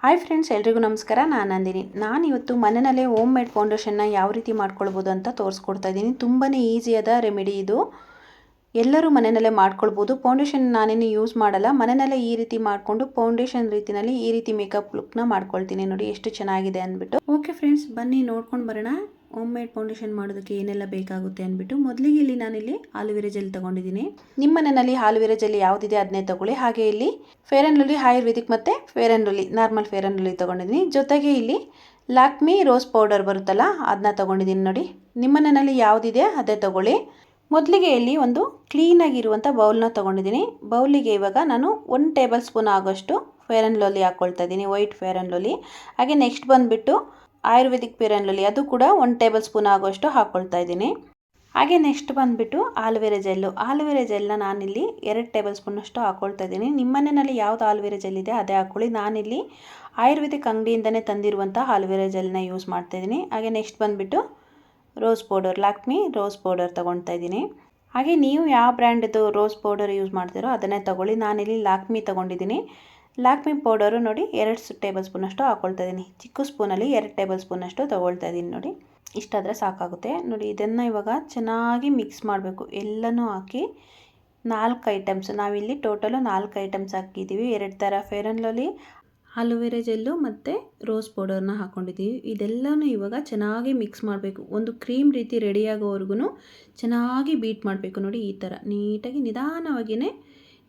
Hi friends, ಎಲ್ರಿಗೂ ನಮಸ್ಕಾರ. ನಾನು ನಂದಿನಿ. ಇವತ್ತು ಮನೆಯಲ್ಲೇ ಹೋಮ್ ಮೇಡ್ ಫೌಂಡೇಶನ್ನ ಯಾವ ರೀತಿ ಮಾಡ್ಕೊಳ್ಬೋದು ಅಂತ ತೋರಿಸ್ಕೊಡ್ತಾ ಇದ್ದೀನಿ. ತುಂಬಾ ಈಸಿಯಾದ ರೆಮಿಡಿ ಇದು. ಎಲ್ಲರೂ ಮನೆಯಲ್ಲೇ ಮಾಡ್ಕೊಳ್ಬೋದು. ಫೌಂಡೇಶನ್ ನಾನೇನು ಯೂಸ್ ಮಾಡಲ್ಲ. ಮನೆಯಲ್ಲೇ ಈ ರೀತಿ ಮಾಡಿಕೊಂಡು ಫೌಂಡೇಶನ್ ರೀತಿಯಲ್ಲಿ ಈ ರೀತಿ ಮೇಕಪ್ ಲುಕ್ನ ಮಾಡ್ಕೊಳ್ತೀನಿ. ನೋಡಿ ಎಷ್ಟು ಚೆನ್ನಾಗಿದೆ ಅಂದ್ಬಿಟ್ಟು. ಓಕೆ ಫ್ರೆಂಡ್ಸ್, ಬನ್ನಿ ನೋಡ್ಕೊಂಡು ಬರೋಣ ಹೋಮ್ ಮೇಡ್ ಫೌಂಡೇಶನ್ ಮಾಡೋದಕ್ಕೆ ಏನೆಲ್ಲ ಬೇಕಾಗುತ್ತೆ ಅಂದ್ಬಿಟ್ಟು. ಮೊದಲಿಗೆ ಇಲ್ಲಿ ನಾನಿಲ್ಲಿ ಆಲೋವೆರಾ ಜೆಲ್ ತೊಗೊಂಡಿದ್ದೀನಿ. ನಿಮ್ಮ ಮನೆಯಲ್ಲಿ ಆಲೋವೆರಾ ಜೆಲ್ ಯಾವುದಿದೆ ಅದನ್ನೇ ತೊಗೊಳ್ಳಿ. ಹಾಗೆ ಇಲ್ಲಿ ಫೇರ್ ಆ್ಯಂಡ್ ಲವ್ಲಿ ಆಯುರ್ವೇದಿಕ್ ಮತ್ತು fair and lovely normal fair and lovely ತೊಗೊಂಡಿದ್ದೀನಿ. ಜೊತೆಗೆ ಇಲ್ಲಿ ಲ್ಯಾಕ್ಮಿ ರೋಸ್ ಪೌಡರ್ ಬರುತ್ತಲ್ಲ ಅದನ್ನ ತೊಗೊಂಡಿದ್ದೀನಿ. ನೋಡಿ, ನಿಮ್ಮ ಮನೆಯಲ್ಲಿ ಯಾವುದಿದೆ ಅದೇ ತೊಗೊಳ್ಳಿ. ಮೊದಲಿಗೆ ಇಲ್ಲಿ ಒಂದು ಕ್ಲೀನಾಗಿರುವಂಥ ಬೌಲ್ನ ತೊಗೊಂಡಿದ್ದೀನಿ. ಬೌಲಿಗೆ ಇವಾಗ ನಾನು 1 ಟೇಬಲ್ ಸ್ಪೂನ್ ಆಗೋಷ್ಟು ಫೇರ್ ಆ್ಯಂಡ್ ಲವ್ಲಿ ಹಾಕ್ಕೊಳ್ತಾ ಇದ್ದೀನಿ, ವೈಟ್ ಫೇರ್ ಆ್ಯಂಡ್ ಲವ್ಲಿ. ಹಾಗೆ ನೆಕ್ಸ್ಟ್ ಬಂದುಬಿಟ್ಟು ಆಯುರ್ವೇದಿಕ್ ಫೇರ್ ಆ್ಯಂಡ್ ಲವ್ಲಿ, ಅದು ಕೂಡ 1 ಟೇಬಲ್ ಸ್ಪೂನ್ ಆಗೋಷ್ಟು ಹಾಕ್ಕೊಳ್ತಾ ಇದ್ದೀನಿ. ಹಾಗೆ ನೆಕ್ಸ್ಟ್ ಬಂದುಬಿಟ್ಟು ಆಲೋವೆರಾ ಜೆಲ್ನ ನಾನಿಲ್ಲಿ 2 ಟೇಬಲ್ ಸ್ಪೂನಷ್ಟು ಹಾಕ್ಕೊಳ್ತಾ ಇದ್ದೀನಿ. ನಿಮ್ಮ ಮನೆಯಲ್ಲಿ ಯಾವುದು ಆಲೋವೆರಾ ಜೆಲ್ ಇದೆ ಅದೇ ಹಾಕ್ಕೊಳ್ಳಿ. ನಾನಿಲ್ಲಿ ಆಯುರ್ವೇದಿಕ್ ಅಂಗಡಿಯಿಂದನೇ ತಂದಿರುವಂಥ ಆಲೋವೆರಾ ಜೆಲ್ನ ಯೂಸ್ ಮಾಡ್ತಾಯಿದ್ದೀನಿ. ಹಾಗೆ ನೆಕ್ಸ್ಟ್ ಬಂದುಬಿಟ್ಟು rose powder, Lakme rose powder ತೊಗೊಳ್ತಾ ಇದ್ದೀನಿ. ಹಾಗೆ ನೀವು ಯಾವ ಬ್ರ್ಯಾಂಡ್ದು ರೋಸ್ ಪೌಡರ್ ಯೂಸ್ ಮಾಡ್ತೀರೋ ಅದನ್ನೇ ತೊಗೊಳ್ಳಿ. ನಾನಿಲ್ಲಿ ಲ್ಯಾಕ್ಮಿ ತೊಗೊಂಡಿದ್ದೀನಿ. ಲ್ಯಾಕ್ಮಿ ಪೌಡರು ನೋಡಿ 2 ಟೇಬಲ್ ಸ್ಪೂನಷ್ಟು ಹಾಕ್ಕೊಳ್ತಾ ಇದ್ದೀನಿ. ಚಿಕ್ಕ ಸ್ಪೂನಲ್ಲಿ 2 ಟೇಬಲ್ ಸ್ಪೂನಷ್ಟು ತೊಗೊಳ್ತಾ ಇದ್ದೀನಿ. ನೋಡಿ, ಇಷ್ಟಾದರೆ ಸಾಕಾಗುತ್ತೆ. ನೋಡಿ, ಇದನ್ನು ಇವಾಗ ಚೆನ್ನಾಗಿ ಮಿಕ್ಸ್ ಮಾಡಬೇಕು. ಎಲ್ಲನೂ ಹಾಕಿ 4 ಐಟಮ್ಸ್, ನಾವಿಲ್ಲಿ ಟೋಟಲು 4 ಐಟಮ್ಸ್ ಹಾಕಿದ್ದೀವಿ. 2 ಥರ fair and lovely, aloe vera gel ಮತ್ತು ರೋಸ್ ಪೌಡರ್ನ ಹಾಕ್ಕೊಂಡಿದ್ದೀವಿ. ಇದೆಲ್ಲನೂ ಇವಾಗ ಚೆನ್ನಾಗಿ ಮಿಕ್ಸ್ ಮಾಡಬೇಕು. ಒಂದು ಕ್ರೀಮ್ ರೀತಿ ರೆಡಿಯಾಗೋವರೆಗೂ ಚೆನ್ನಾಗಿ ಬೀಟ್ ಮಾಡಬೇಕು. ನೋಡಿ, ಈ ಥರ ನೀಟಾಗಿ ನಿಧಾನವಾಗಿಯೇ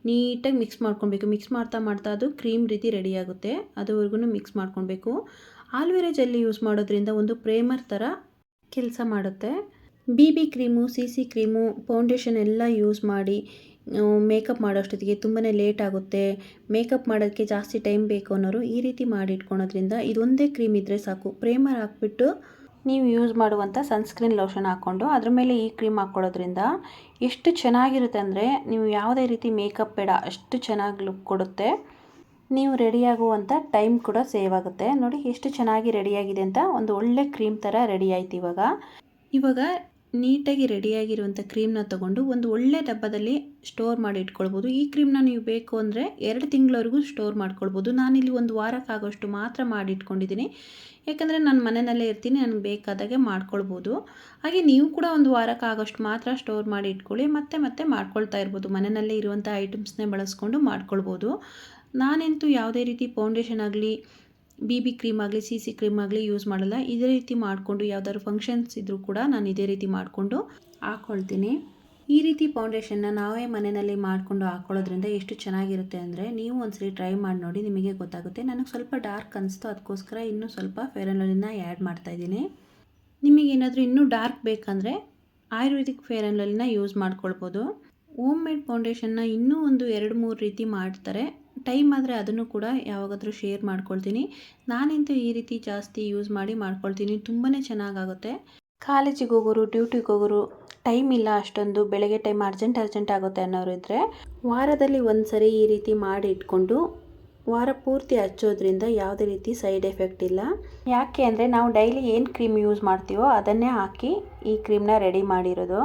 ನೀಟಾಗಿ ಮಿಕ್ಸ್ ಮಾಡ್ಕೊಳ್ಬೇಕು. ಮಿಕ್ಸ್ ಮಾಡ್ತಾ ಅದು ಕ್ರೀಮ್ ರೀತಿ ರೆಡಿಯಾಗುತ್ತೆ. ಅದುವರೆಗೂ ಮಿಕ್ಸ್ ಮಾಡ್ಕೊಳ್ಬೇಕು. ಆಲೋವೆರಾ ಜೆಲ್ ಯೂಸ್ ಮಾಡೋದ್ರಿಂದ ಒಂದು ಪ್ರೇಮರ್ ಥರ ಕೆಲಸ ಮಾಡುತ್ತೆ. BB cream, CC cream, foundation ಎಲ್ಲ ಯೂಸ್ ಮಾಡಿ ಮೇಕಪ್ ಮಾಡೋಷ್ಟೊತ್ತಿಗೆ ತುಂಬಾ ಲೇಟ್ ಆಗುತ್ತೆ. ಮೇಕಪ್ ಮಾಡೋಕ್ಕೆ ಜಾಸ್ತಿ ಟೈಮ್ ಬೇಕು ಅನ್ನೋರು ಈ ರೀತಿ ಮಾಡಿ ಇಟ್ಕೊಳೋದ್ರಿಂದ ಇದೊಂದೇ ಕ್ರೀಮ್ ಇದ್ದರೆ ಸಾಕು. ಪ್ರೇಮರ್ ಹಾಕ್ಬಿಟ್ಟು ನೀವು ಯೂಸ್ ಮಾಡುವಂಥ ಸನ್ಸ್ಕ್ರೀನ್ ಲೋಷನ್ ಹಾಕ್ಕೊಂಡು ಅದ್ರ ಮೇಲೆ ಈ ಕ್ರೀಮ್ ಹಾಕ್ಕೊಳ್ಳೋದ್ರಿಂದ ಎಷ್ಟು ಚೆನ್ನಾಗಿರುತ್ತೆ ಅಂದರೆ ನೀವು ಯಾವುದೇ ರೀತಿ ಮೇಕಪ್ ಬೇಡ, ಅಷ್ಟು ಚೆನ್ನಾಗಿ ಲುಕ್ ಕೊಡುತ್ತೆ. ನೀವು ರೆಡಿಯಾಗುವಂಥ ಟೈಮ್ ಕೂಡ ಸೇವ್ ಆಗುತ್ತೆ. ನೋಡಿ ಎಷ್ಟು ಚೆನ್ನಾಗಿ ರೆಡಿಯಾಗಿದೆ ಅಂತ. ಒಂದು ಒಳ್ಳೆ ಕ್ರೀಮ್ ಥರ ರೆಡಿ ಆಯ್ತು. ಇವಾಗ ನೀಟಾಗಿ ರೆಡಿಯಾಗಿರುವಂಥ ಕ್ರೀಮ್ನ ತೊಗೊಂಡು ಒಂದು ಒಳ್ಳೆ ಡಬ್ಬದಲ್ಲಿ ಸ್ಟೋರ್ ಮಾಡಿ ಇಟ್ಕೊಳ್ಬೋದು. ಈ ಕ್ರೀಮ್ನ ನೀವು ಬೇಕು ಅಂದರೆ 2 ತಿಂಗಳವರೆಗೂ ಸ್ಟೋರ್ ಮಾಡ್ಕೊಳ್ಬೋದು. ನಾನಿಲ್ಲಿ 1 ವಾರಕ್ಕಾಗೋಷ್ಟು ಮಾತ್ರ ಮಾಡಿ ಇಟ್ಕೊಂಡಿದ್ದೀನಿ. ಯಾಕಂದರೆ ನಾನು ಮನೆಯಲ್ಲೇ ಇರ್ತೀನಿ, ನನಗೆ ಬೇಕಾದಾಗೆ ಮಾಡ್ಕೊಳ್ಬೋದು. ಹಾಗೆ ನೀವು ಕೂಡ 1 ವಾರಕ್ಕಾಗೋಷ್ಟು ಮಾತ್ರ ಸ್ಟೋರ್ ಮಾಡಿ ಇಟ್ಕೊಳ್ಳಿ. ಮತ್ತೆ ಮಾಡ್ಕೊಳ್ತಾ ಇರ್ಬೋದು. ಮನೆಯಲ್ಲೇ ಇರುವಂಥ ಐಟಮ್ಸ್ನೇ ಬಳಸ್ಕೊಂಡು ಮಾಡ್ಕೊಳ್ಬೋದು. ನಾನಂತೂ ಯಾವುದೇ ರೀತಿ ಫೌಂಡೇಶನ್ ಆಗಲಿ, BB ಕ್ರೀಮ್ ಆಗಲಿ, CC ಕ್ರೀಮ್ ಆಗಲಿ ಯೂಸ್ ಮಾಡಲ್ಲ. ಇದೇ ರೀತಿ ಮಾಡಿಕೊಂಡು ಯಾವ್ದಾದ್ರು ಫಂಕ್ಷನ್ಸ್ ಇದ್ದರೂ ಕೂಡ ನಾನು ಇದೇ ರೀತಿ ಮಾಡಿಕೊಂಡು ಹಾಕ್ಕೊಳ್ತೀನಿ. ಈ ರೀತಿ ಫೌಂಡೇಶನ್ನ ನಾವೇ ಮನೆಯಲ್ಲಿ ಮಾಡಿಕೊಂಡು ಹಾಕ್ಕೊಳ್ಳೋದ್ರಿಂದ ಎಷ್ಟು ಚೆನ್ನಾಗಿರುತ್ತೆ ಅಂದರೆ ನೀವು ಒಂದ್ಸರಿ ಟ್ರೈ ಮಾಡಿ ನೋಡಿ, ನಿಮಗೆ ಗೊತ್ತಾಗುತ್ತೆ. ನನಗೆ ಸ್ವಲ್ಪ ಡಾರ್ಕ್ ಅನಿಸ್ತು, ಅದಕ್ಕೋಸ್ಕರ ಇನ್ನೂ ಸ್ವಲ್ಪ ಫೇರ್ ಆ್ಯಂಡ್ ಲವ್ಲಿನ ಆ್ಯಡ್ ಮಾಡ್ತಾಯಿದ್ದೀನಿ. ನಿಮಗೇನಾದರೂ ಇನ್ನೂ ಡಾರ್ಕ್ ಬೇಕಂದರೆ ಆಯುರ್ವೇದಿಕ್ ಫೇರ್ ಆ್ಯಂಡ್ ಲವ್ಲಿನ ಯೂಸ್ ಮಾಡ್ಕೊಳ್ಬೋದು. ಹೋಮ್ ಮೇಡ್ ಫೌಂಡೇಶನ್ನ ಇನ್ನೂ ಒಂದು 2-3 ರೀತಿ ಮಾಡ್ತಾರೆ. ಟೈಮ್ ಆದರೆ ಅದನ್ನು ಕೂಡ ಯಾವಾಗಾದರೂ ಶೇರ್ ಮಾಡ್ಕೊಳ್ತೀನಿ. ನಾನಂತೂ ಈ ರೀತಿ ಜಾಸ್ತಿ ಯೂಸ್ ಮಾಡಿ ಮಾಡ್ಕೊಳ್ತೀನಿ. ತುಂಬಾ ಚೆನ್ನಾಗಾಗುತ್ತೆ. ಕಾಲೇಜಿಗೆ ಹೋಗೋರು, ಡ್ಯೂಟಿಗೆ ಹೋಗೋರು, ಟೈಮ್ ಇಲ್ಲ ಅಷ್ಟೊಂದು, ಬೆಳಗ್ಗೆ ಟೈಮ್ ಅರ್ಜೆಂಟ್ ಆಗುತ್ತೆ ಅನ್ನೋರು ಇದ್ದರೆ ವಾರದಲ್ಲಿ 1 ಸರಿ ಈ ರೀತಿ ಮಾಡಿ ಇಟ್ಕೊಂಡು ವಾರ ಪೂರ್ತಿ ಹಚ್ಚೋದ್ರಿಂದ ಯಾವುದೇ ರೀತಿ ಸೈಡ್ ಎಫೆಕ್ಟ್ ಇಲ್ಲ. ಯಾಕೆ ಅಂದರೆ ನಾವು ಡೈಲಿ ಏನು ಕ್ರೀಮ್ ಯೂಸ್ ಮಾಡ್ತೀವೋ ಅದನ್ನೇ ಹಾಕಿ ಈ ಕ್ರೀಮ್ನ ರೆಡಿ ಮಾಡಿರೋದು.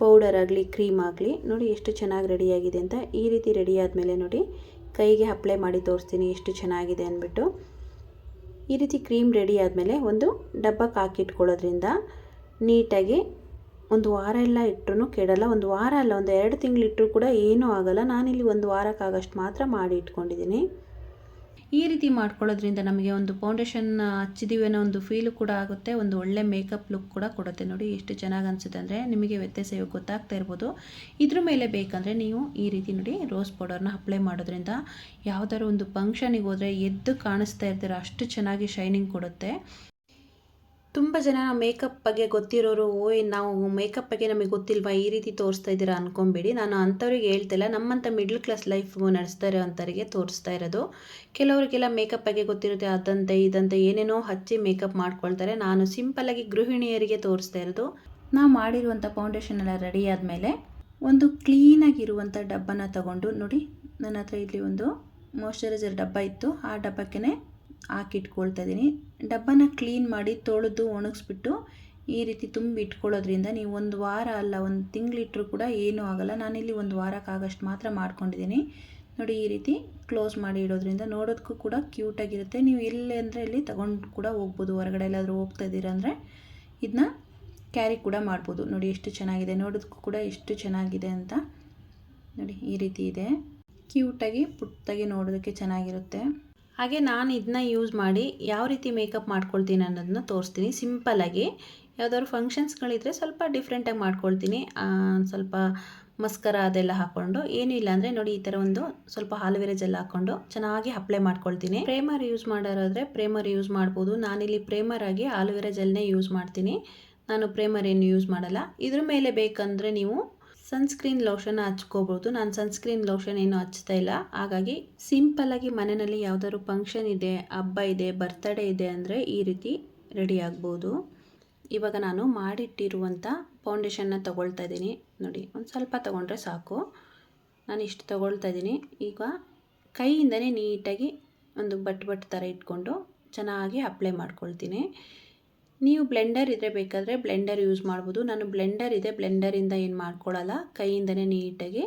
ಪೌಡರ್ ಆಗಲಿ, ಕ್ರೀಮ್ ಆಗಲಿ. ನೋಡಿ ಎಷ್ಟು ಚೆನ್ನಾಗಿ ರೆಡಿಯಾಗಿದೆ ಅಂತ. ಈ ರೀತಿ ರೆಡಿ ಆದಮೇಲೆ ನೋಡಿ ಕೈಗೆ ಅಪ್ಲೈ ಮಾಡಿ ತೋರಿಸ್ತೀನಿ ಎಷ್ಟು ಚೆನ್ನಾಗಿದೆ ಅಂದ್ಬಿಟ್ಟು. ಈ ರೀತಿ ಕ್ರೀಮ್ ರೆಡಿ ಆದಮೇಲೆ ಒಂದು ಡಬ್ಬಕ್ಕೆ ಹಾಕಿಟ್ಕೊಳ್ಳೋದ್ರಿಂದ ನೀಟಾಗಿ 1 ವಾರ ಎಲ್ಲ ಇಟ್ಟರೂ ಕೆಡಲ್ಲ. 1 ವಾರ ಅಲ್ಲ, ಒಂದು 2 ತಿಂಗಳು ಇಟ್ಟರೂ ಕೂಡ ಏನೂ ಆಗೋಲ್ಲ. ನಾನಿಲ್ಲಿ 1 ವಾರಕ್ಕಾಗಷ್ಟು ಮಾತ್ರ ಮಾಡಿ ಇಟ್ಕೊಂಡಿದ್ದೀನಿ. ಈ ರೀತಿ ಮಾಡ್ಕೊಳ್ಳೋದ್ರಿಂದ ನಮಗೆ ಒಂದು ಫೌಂಡೇಶನ್ ಹಚ್ಚಿದ್ದೀವಿ ಅನ್ನೋ ಒಂದು ಫೀಲು ಕೂಡ ಆಗುತ್ತೆ. ಒಂದು ಒಳ್ಳೆ ಮೇಕಪ್ ಲುಕ್ ಕೂಡ ಕೊಡುತ್ತೆ. ನೋಡಿ ಎಷ್ಟು ಚೆನ್ನಾಗಿ ಅನಿಸುತ್ತೆ ಅಂದರೆ ನಿಮಗೆ ವ್ಯತ್ಯಾಸ ಇವಾಗ ಗೊತ್ತಾಗ್ತಾ ಇರ್ಬೋದು. ಇದ್ರ ಮೇಲೆ ಬೇಕಂದರೆ ನೀವು ಈ ರೀತಿ ನೋಡಿ ರೋಸ್ ಪೌಡರ್ನ ಅಪ್ಲೈ ಮಾಡೋದ್ರಿಂದ ಯಾವುದಾದ್ರು ಒಂದು ಫಂಕ್ಷನಿಗೆ ಹೋದರೆ ಎದ್ದು ಕಾಣಿಸ್ತಾ ಇರ್ತೀರ, ಅಷ್ಟು ಚೆನ್ನಾಗಿ ಶೈನಿಂಗ್ ಕೊಡುತ್ತೆ. ತುಂಬ ಜನ ಮೇಕಪ್ ಬಗ್ಗೆ ಗೊತ್ತಿರೋರು, ನಾವು ಮೇಕಪ್ ಬಗ್ಗೆ ನಮಗೆ ಗೊತ್ತಿಲ್ವಾ ಈ ರೀತಿ ತೋರಿಸ್ತಾ ಇದ್ದೀರಾ ಅಂದ್ಕೊಂಬೇಡಿ. ನಾನು ಅಂಥವ್ರಿಗೆ ಹೇಳ್ತಿಲ್ಲ, ನಮ್ಮಂಥ ಮಿಡ್ಲ್ ಕ್ಲಾಸ್ ಲೈಫ್ ನಡೆಸ್ತಾ ಇರೋವಂಥವ್ರಿಗೆ ತೋರಿಸ್ತಾ ಇರೋದು. ಕೆಲವರಿಗೆಲ್ಲ ಮೇಕಪ್ ಬಗ್ಗೆ ಗೊತ್ತಿರುತ್ತೆ, ಅದಂತೆ ಇದಂತೆ ಏನೇನೋ ಹಚ್ಚಿ ಮೇಕಪ್ ಮಾಡ್ಕೊಳ್ತಾರೆ. ನಾನು ಸಿಂಪಲ್ಲಾಗಿ ಗೃಹಿಣಿಯರಿಗೆ ತೋರಿಸ್ತಾ ಇರೋದು. ನಾವು ಮಾಡಿರುವಂಥ ಫೌಂಡೇಶನ್ ಎಲ್ಲ ರೆಡಿ ಆದಮೇಲೆ ಒಂದು ಕ್ಲೀನಾಗಿರುವಂಥ ಡಬ್ಬನ ತಗೊಂಡು ನೋಡಿ, ನನ್ನ ಹತ್ರ ಇಲ್ಲಿ ಒಂದು ಮಾಯ್ಶ್ಚರೈಸರ್ ಡಬ್ಬ ಇತ್ತು, ಆ ಡಬ್ಬಕ್ಕೆ ಹಾಕಿಟ್ಕೊಳ್ತಾ ಇದ್ದೀನಿ. ಡಬ್ಬನ ಕ್ಲೀನ್ ಮಾಡಿ ತೊಳೆದು ಒಣಗಿಸ್ಬಿಟ್ಟು ಈ ರೀತಿ ತುಂಬಿ ಇಟ್ಕೊಳ್ಳೋದ್ರಿಂದ ನೀವು 1 ವಾರ ಅಲ್ಲ, 1 ತಿಂಗಳಿಟ್ಟರೂ ಕೂಡ ಏನೂ ಆಗೋಲ್ಲ. ನಾನಿಲ್ಲಿ 1 ವಾರಕ್ಕಾಗಷ್ಟು ಮಾತ್ರ ಮಾಡ್ಕೊಂಡಿದ್ದೀನಿ. ನೋಡಿ ಈ ರೀತಿ ಕ್ಲೋಸ್ ಮಾಡಿ ಇಡೋದ್ರಿಂದ ನೋಡೋದಕ್ಕೂ ಕೂಡ ಕ್ಯೂಟಾಗಿರುತ್ತೆ. ನೀವು ಎಲ್ಲಿ ಅಂದರೆ ಇಲ್ಲಿ ತೊಗೊಂಡು ಕೂಡ ಹೋಗ್ಬೋದು. ಹೊರಗಡೆ ಎಲ್ಲಾದರೂ ಹೋಗ್ತಾ ಇದ್ದೀರಾ ಅಂದರೆ ಇದನ್ನ ಕ್ಯಾರಿ ಕೂಡ ಮಾಡ್ಬೋದು. ನೋಡಿ ಎಷ್ಟು ಚೆನ್ನಾಗಿದೆ, ನೋಡೋದಕ್ಕೂ ಕೂಡ ಎಷ್ಟು ಚೆನ್ನಾಗಿದೆ ಅಂತ. ನೋಡಿ ಈ ರೀತಿ ಇದೆ, ಕ್ಯೂಟಾಗಿ ಪುಟ್ಟಾಗಿ ನೋಡೋದಕ್ಕೆ ಚೆನ್ನಾಗಿರುತ್ತೆ. ಹಾಗೆ ನಾನು ಇದನ್ನ ಯೂಸ್ ಮಾಡಿ ಯಾವ ರೀತಿ ಮೇಕಪ್ ಮಾಡ್ಕೊಳ್ತೀನಿ ಅನ್ನೋದನ್ನ ತೋರಿಸ್ತೀನಿ. ಸಿಂಪಲ್ಲಾಗಿ ಯಾವುದಾದ್ರು ಫಂಕ್ಷನ್ಸ್ಗಳಿದ್ರೆ ಸ್ವಲ್ಪ ಡಿಫ್ರೆಂಟಾಗಿ ಮಾಡ್ಕೊಳ್ತೀನಿ. ಸ್ವಲ್ಪ ಮಸ್ಕರ ಅದೆಲ್ಲ ಹಾಕ್ಕೊಂಡು, ಏನೂ ಇಲ್ಲ ಅಂದರೆ ನೋಡಿ ಈ ಥರ ಒಂದು ಸ್ವಲ್ಪ ಆಲೋವೆರಾ ಜೆಲ್ ಹಾಕ್ಕೊಂಡು ಚೆನ್ನಾಗಿ ಅಪ್ಲೈ ಮಾಡ್ಕೊಳ್ತೀನಿ. ಪ್ರೇಮರ್ ಯೂಸ್ ಮಾಡೋರಾದರೆ ಪ್ರೇಮರ್ ಯೂಸ್ ಮಾಡ್ಬೋದು. ನಾನಿಲ್ಲಿ ಪ್ರೇಮರ್ ಆಗಿ ಆಲೋವೆರಾ ಜೆಲ್ನೇ ಯೂಸ್ ಮಾಡ್ತೀನಿ. ನಾನು ಪ್ರೇಮರ್ ಏನು ಯೂಸ್ ಮಾಡಲ್ಲ. ಇದ್ರ ಮೇಲೆ ಬೇಕಂದರೆ ನೀವು ಸನ್ಸ್ಕ್ರೀನ್ ಲೋಷನ್ ಹಚ್ಕೋಬೋದು. ನಾನು ಸನ್ಸ್ಕ್ರೀನ್ ಲೋಷನ್ ಏನು ಹಚ್ತಾ ಇಲ್ಲ. ಹಾಗಾಗಿ ಸಿಂಪಲ್ಲಾಗಿ ಮನೆಯಲ್ಲಿ ಯಾವುದಾದ್ರು ಫಂಕ್ಷನ್ ಇದೆ, ಹಬ್ಬ ಇದೆ, ಬರ್ತಡೇ ಇದೆ ಅಂದರೆ ಈ ರೀತಿ ರೆಡಿ ಆಗ್ಬೋದು. ಇವಾಗ ನಾನು ಮಾಡಿಟ್ಟಿರುವಂಥ ಫೌಂಡೇಶನ್ನ ತೊಗೊಳ್ತಾ ಇದ್ದೀನಿ. ನೋಡಿ ಒಂದು ಸ್ವಲ್ಪ ತೊಗೊಂಡ್ರೆ ಸಾಕು. ನಾನು ಇಷ್ಟು ತೊಗೊಳ್ತಾ ಇದ್ದೀನಿ. ಈಗ ಕೈಯಿಂದನೇ ನೀಟಾಗಿ ಒಂದು ಬಟ್ ಥರ ಇಟ್ಕೊಂಡು ಚೆನ್ನಾಗಿ ಅಪ್ಲೈ ಮಾಡ್ಕೊಳ್ತೀನಿ. ನೀವು ಬ್ಲೆಂಡರ್ ಇದ್ದರೆ ಬೇಕಾದರೆ ಬ್ಲೆಂಡರ್ ಯೂಸ್ ಮಾಡ್ಬೋದು. ನಾನು ಬ್ಲೆಂಡರ್ ಇದೆ, ಬ್ಲೆಂಡರಿಂದ ಏನು ಮಾಡ್ಕೊಳ್ಳಲ್ಲ, ಕೈಯಿಂದನೇ ನೀಟಾಗಿ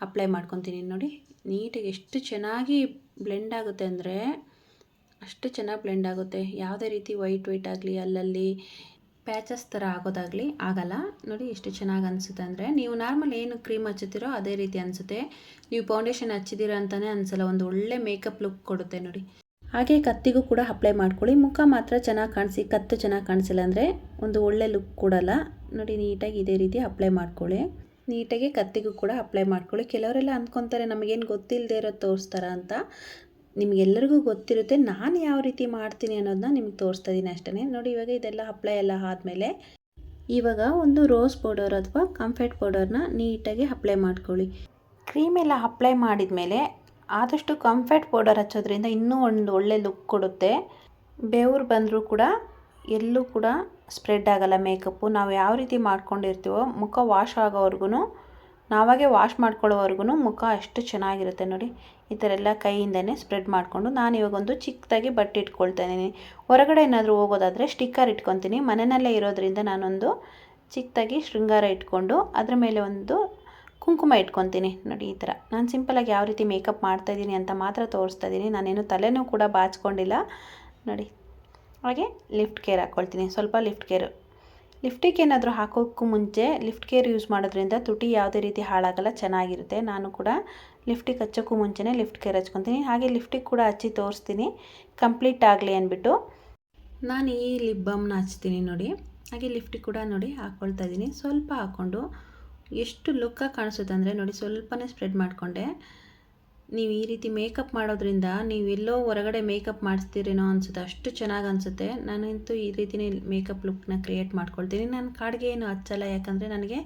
ಅಪ್ಲೈ ಮಾಡ್ಕೊತೀನಿ. ನೋಡಿ ನೀಟಾಗಿ ಎಷ್ಟು ಚೆನ್ನಾಗಿ ಬ್ಲೆಂಡ್ ಆಗುತ್ತೆ ಅಂದರೆ ಅಷ್ಟು ಚೆನ್ನಾಗಿ ಬ್ಲೆಂಡ್ ಆಗುತ್ತೆ. ಯಾವುದೇ ರೀತಿ ವೈಟ್ ಆಗಲಿ ಅಲ್ಲಲ್ಲಿ ಪ್ಯಾಚಸ್ ಥರ ಆಗೋದಾಗಲಿ ಆಗಲ್ಲ. ನೋಡಿ ಎಷ್ಟು ಚೆನ್ನಾಗಿ ಅನಿಸುತ್ತೆ ಅಂದರೆ, ನೀವು ನಾರ್ಮಲ್ ಏನು ಕ್ರೀಮ್ ಹಚ್ಚುತ್ತೀರೋ ಅದೇ ರೀತಿ ಅನಿಸುತ್ತೆ. ನೀವು ಫೌಂಡೇಶನ್ ಹಚ್ಚಿದ್ದೀರಾ ಅಂತಲೇ ಅನಿಸಲ್ಲ, ಒಂದು ಒಳ್ಳೆ ಮೇಕಪ್ ಲುಕ್ ಕೊಡುತ್ತೆ ನೋಡಿ. ಹಾಗೆ ಕತ್ತಿಗೂ ಕೂಡ ಅಪ್ಲೈ ಮಾಡ್ಕೊಳ್ಳಿ. ಮುಖ ಮಾತ್ರ ಚೆನ್ನಾಗಿ ಕತ್ತು ಚೆನ್ನಾಗಿ ಕಾಣಿಸಿಲ್ಲ ಅಂದರೆ ಒಂದು ಒಳ್ಳೆ ಲುಕ್ ಕೊಡಲ್ಲ. ನೋಡಿ ನೀಟಾಗಿ ಇದೇ ರೀತಿ ಅಪ್ಲೈ ಮಾಡ್ಕೊಳ್ಳಿ. ನೀಟಾಗಿ ಕತ್ತಿಗೂ ಕೂಡ ಅಪ್ಲೈ ಮಾಡ್ಕೊಳ್ಳಿ. ಕೆಲವರೆಲ್ಲ ಅಂದ್ಕೊತಾರೆ ನಮಗೇನು ಗೊತ್ತಿಲ್ಲದೆ ಇರೋದು ತೋರಿಸ್ತಾರ ಅಂತ. ನಿಮಗೆಲ್ಲರಿಗೂ ಗೊತ್ತಿರುತ್ತೆ. ನಾನು ಯಾವ ರೀತಿ ಮಾಡ್ತೀನಿ ಅನ್ನೋದನ್ನ ನಿಮ್ಗೆ ತೋರಿಸ್ತಾ ಇದ್ದೀನಿ ಅಷ್ಟೇ. ನೋಡಿ ಇವಾಗ ಇದೆಲ್ಲ ಅಪ್ಲೈ ಎಲ್ಲ ಆದಮೇಲೆ ಇವಾಗ ಒಂದು ರೋಸ್ ಪೌಡರ್ ಅಥವಾ ಕಂಫರ್ಟ್ ಪೌಡರ್ನ ನೀಟಾಗಿ ಅಪ್ಲೈ ಮಾಡ್ಕೊಳ್ಳಿ. ಕ್ರೀಮ್ ಎಲ್ಲ ಅಪ್ಲೈ ಮಾಡಿದ ಮೇಲೆ ಆದಷ್ಟು ಕಂಫರ್ಟ್ ಪೌಡರ್ ಹಚ್ಚೋದ್ರಿಂದ ಇನ್ನೂ ಒಂದು ಒಳ್ಳೆ ಲುಕ್ ಕೊಡುತ್ತೆ. ಬೆವರು ಬಂದರೂ ಕೂಡ ಎಲ್ಲೂ ಕೂಡ ಸ್ಪ್ರೆಡ್ ಆಗಲ್ಲ ಮೇಕಪ್ಪು. ನಾವು ಯಾವ ರೀತಿ ಮಾಡ್ಕೊಂಡಿರ್ತೀವೋ ಮುಖ ವಾಶ್ ಆಗೋವರೆಗೂ, ನಾವಾಗೆ ವಾಶ್ ಮಾಡ್ಕೊಳ್ಳೋವರೆಗೂ ಮುಖ ಅಷ್ಟು ಚೆನ್ನಾಗಿರುತ್ತೆ. ನೋಡಿ ಈ ಥರ ಎಲ್ಲ ಕೈಯಿಂದನೇ ಸ್ಪ್ರೆಡ್ ಮಾಡಿಕೊಂಡು ನಾನು ಇವಾಗ ಒಂದು ಚಿಕ್ಕದಾಗಿ ಬಟ್ಟೆ ಇಟ್ಕೊಳ್ತಾ ಇದ್ದೀನಿ. ಹೊರಗಡೆ ಏನಾದರೂ ಹೋಗೋದಾದರೆ ಸ್ಟಿಕ್ಕರ್ ಇಟ್ಕೊತೀನಿ. ಮನೆಯಲ್ಲೇ ಇರೋದ್ರಿಂದ ನಾನೊಂದು ಚಿಕ್ಕದಾಗಿ ಶೃಂಗಾರ ಇಟ್ಕೊಂಡು ಅದ್ರ ಮೇಲೆ ಒಂದು ಕುಂಕುಮ ಇಟ್ಕೊತೀನಿ. ನೋಡಿ ಈ ಥರ ನಾನು ಸಿಂಪಲಾಗಿ ಯಾವ ರೀತಿ ಮೇಕಪ್ ಮಾಡ್ತಾಯಿದ್ದೀನಿ ಅಂತ ಮಾತ್ರ ತೋರಿಸ್ತಾ ಇದ್ದೀನಿ. ನಾನೇನು ತಲೆನೂ ಕೂಡ ಬಾಚ್ಕೊಂಡಿಲ್ಲ. ನೋಡಿ ಹಾಗೆ ಲಿಫ್ಟ್ ಕೇರ್ ಹಾಕ್ಕೊಳ್ತೀನಿ. ಸ್ವಲ್ಪ ಲಿಫ್ಟಿಗೆ ಏನಾದರೂ ಹಾಕೋಕ್ಕೂ ಮುಂಚೆ ಲಿಫ್ಟ್ ಕೇರ್ ಯೂಸ್ ಮಾಡೋದ್ರಿಂದ ತುಟಿ ಯಾವುದೇ ರೀತಿ ಹಾಳಾಗಲ್ಲ, ಚೆನ್ನಾಗಿರುತ್ತೆ. ನಾನು ಕೂಡ ಲಿಫ್ಟಿಗೆ ಹಚ್ಚೋಕ್ಕೂ ಮುಂಚೆನೇ ಲಿಫ್ಟ್ ಕೇರ್ ಹಚ್ಕೊತೀನಿ. ಹಾಗೆ ಲಿಫ್ಟಿಗೆ ಕೂಡ ಹಚ್ಚಿ ತೋರಿಸ್ತೀನಿ ಕಂಪ್ಲೀಟ್ ಆಗಲಿ ಅಂದ್ಬಿಟ್ಟು. ನಾನು ಈ ಲಿಪ್ ಬಾಮ್ನ ಹಚ್ತೀನಿ ನೋಡಿ. ಹಾಗೆ ಲಿಫ್ಟಿಗೆ ಕೂಡ ನೋಡಿ ಹಾಕ್ಕೊಳ್ತಾ ಇದ್ದೀನಿ. ಸ್ವಲ್ಪ ಹಾಕ್ಕೊಂಡು ಎಷ್ಟು ಲುಕ್ಕಾಗಿ ಕಾಣಿಸುತ್ತೆ ಅಂದರೆ ನೋಡಿ, ಸ್ವಲ್ಪನೇ ಸ್ಪ್ರೆಡ್ ಮಾಡಿಕೊಂಡೆ. ನೀವು ಈ ರೀತಿ ಮೇಕಪ್ ಮಾಡೋದ್ರಿಂದ ನೀವೆಲ್ಲೋ ಹೊರಗಡೆ ಮೇಕಪ್ ಮಾಡಿಸ್ತೀರೇನೋ ಅನಿಸುತ್ತೆ, ಅಷ್ಟು ಚೆನ್ನಾಗಿ ಅನಿಸುತ್ತೆ. ನಾನಂತೂ ಈ ರೀತಿಯೇ ಮೇಕಪ್ ಲುಕ್ನ ಕ್ರಿಯೇಟ್ ಮಾಡ್ಕೊಳ್ತೀನಿ. ನಾನು ಕಾಡಿಗೆ ಏನು ಹಚ್ಚಲ್ಲ, ಯಾಕಂದರೆ ನನಗೆ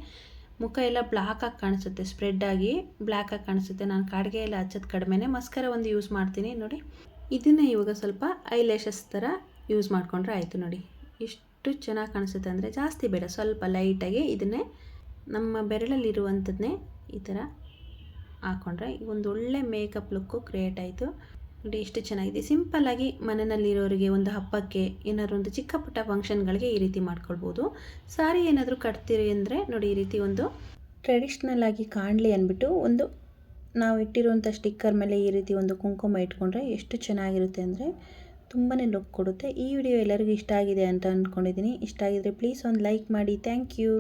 ಮುಖ ಎಲ್ಲ ಬ್ಲ್ಯಾಕಾಗಿ ಕಾಣಿಸುತ್ತೆ, ಸ್ಪ್ರೆಡ್ಡಾಗಿ ಬ್ಲ್ಯಾಕಾಗಿ ಕಾಣಿಸುತ್ತೆ. ನಾನು ಕಾಡಿಗೆ ಎಲ್ಲ ಹಚ್ಚೋದು ಕಡಿಮೆನೇ. ಮಸ್ಕರ ಒಂದು ಯೂಸ್ ಮಾಡ್ತೀನಿ ನೋಡಿ. ಇದನ್ನು ಇವಾಗ ಸ್ವಲ್ಪ ಐಲ್ಯಾಶಸ್ ಥರ ಯೂಸ್ ಮಾಡಿಕೊಂಡ್ರೆ ಆಯಿತು. ನೋಡಿ ಎಷ್ಟು ಚೆನ್ನಾಗಿ ಕಾಣಿಸುತ್ತೆ ಅಂದರೆ, ಜಾಸ್ತಿ ಬೇಡ, ಸ್ವಲ್ಪ ಲೈಟಾಗಿ ಇದನ್ನೇ ನಮ್ಮ ಬೆರಳಲ್ಲಿರುವಂಥದ್ದನ್ನೇ ಈ ಥರ ಹಾಕ್ಕೊಂಡ್ರೆ ಒಂದು ಒಳ್ಳೆ ಮೇಕಪ್ ಲುಕ್ಕು ಕ್ರಿಯೇಟ್ ಆಯಿತು. ನೋಡಿ ಎಷ್ಟು ಚೆನ್ನಾಗಿದೆ. ಸಿಂಪಲ್ಲಾಗಿ ಮನೆಯಲ್ಲಿರೋರಿಗೆ ಒಂದು ಹಬ್ಬಕ್ಕೆ ಏನಾದರೂ ಒಂದು ಚಿಕ್ಕ ಪುಟ್ಟ ಫಂಕ್ಷನ್ಗಳಿಗೆ ಈ ರೀತಿ ಮಾಡ್ಕೊಳ್ಬೋದು. ಸಾರಿ ಏನಾದರೂ ಕಟ್ತೀರಿ ಅಂದರೆ ನೋಡಿ ಈ ರೀತಿ ಒಂದು ಟ್ರೆಡಿಷ್ನಲ್ ಆಗಿ ಕಾಣಲಿ ಅಂದ್ಬಿಟ್ಟು ಒಂದು ನಾವು ಇಟ್ಟಿರುವಂಥ ಸ್ಟಿಕ್ಕರ್ ಮೇಲೆ ಈ ರೀತಿ ಒಂದು ಕುಂಕುಮ ಇಟ್ಕೊಂಡ್ರೆ ಎಷ್ಟು ಚೆನ್ನಾಗಿರುತ್ತೆ ಅಂದರೆ ತುಂಬಾ ಲುಕ್ ಕೊಡುತ್ತೆ. ಈ ವಿಡಿಯೋ ಎಲ್ಲರಿಗೂ ಇಷ್ಟ ಆಗಿದೆ ಅಂತ ಅಂದ್ಕೊಂಡಿದ್ದೀನಿ. ಇಷ್ಟ ಆಗಿದರೆ ಪ್ಲೀಸ್ ಒಂದು ಲೈಕ್ ಮಾಡಿ. Thank you.